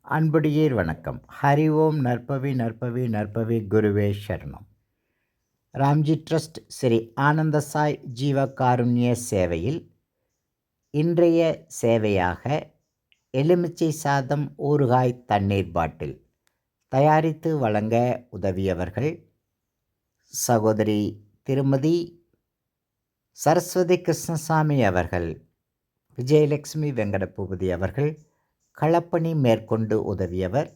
அன்புடையீர் வணக்கம். ஹரி ஓம் நற்பவி நற்பவி நற்பவி குருவே சரணம். ராம்ஜி ட்ரஸ்ட் ஸ்ரீ ஆனந்த சாய் ஜீவ காருண்ய சேவையில் இன்றைய சேவையாக எலுமிச்சை சாதம் ஊறுகாய் தண்ணீர் பாட்டில் தயாரித்து வழங்க உதவியவர்கள் சகோதரி திருமதி சரஸ்வதி கிருஷ்ணசாமி அவர்கள், விஜயலட்சுமி வெங்கடபூபதி அவர்கள். களப்பணி மேற்கொண்டு உதவியவர்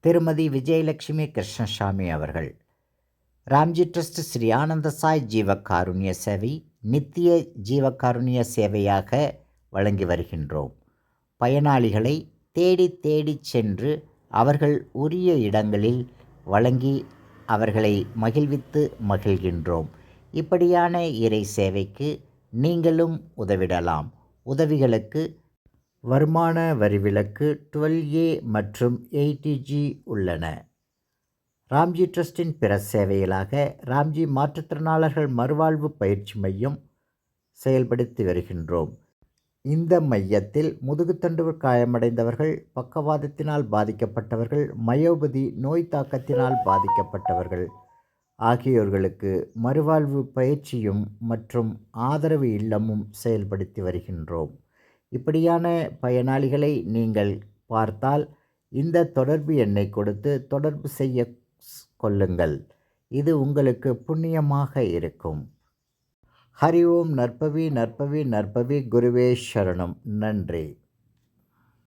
திருமதி விஜயலட்சுமி கிருஷ்ணசாமி அவர்கள். ராம்ஜி ட்ரஸ்ட் ஸ்ரீ ஆனந்த சாய் ஜீவ காருண்ய சேவை நித்திய ஜீவகாருண்ய சேவையாக வழங்கி வருகின்றோம். பயனாளிகளை தேடி தேடி சென்று அவர்கள் உரிய இடங்களில் வழங்கி அவர்களை மகிழ்வித்து மகிழ்கின்றோம். இப்படியான இறை சேவைக்கு நீங்களும் உதவிடலாம். உதவிகளுக்கு வருமான வரி விலக்கு 12A மற்றும் 80G உள்ளன. ராம்ஜி ட்ரஸ்டின் பிற சேவைகளாக ராம்ஜி மாற்றுத்திறனாளர்கள் மறுவாழ்வு பயிற்சி மையம் செயல்படுத்தி வருகின்றோம். இந்த மையத்தில் முதுகுத்தண்டு காயமடைந்தவர்கள், பக்கவாதத்தினால் பாதிக்கப்பட்டவர்கள், மயோபதி நோய் தாக்கத்தினால் பாதிக்கப்பட்டவர்கள் ஆகியோர்களுக்கு மறுவாழ்வு பயிற்சியும் மற்றும் ஆதரவு இல்லமும் செயல்படுத்தி வருகின்றோம். இப்படியான பயனாளிகளை நீங்கள் பார்த்தால் இந்த தொடர்பு எண்ணை கொடுத்து தொடர்பு செய்ய கொள்ளுங்கள். இது உங்களுக்கு புண்ணியமாக இருக்கும். ஹரி ஓம் நற்பவி நற்பவி நற்பவி குருவே சரணம். நன்றி.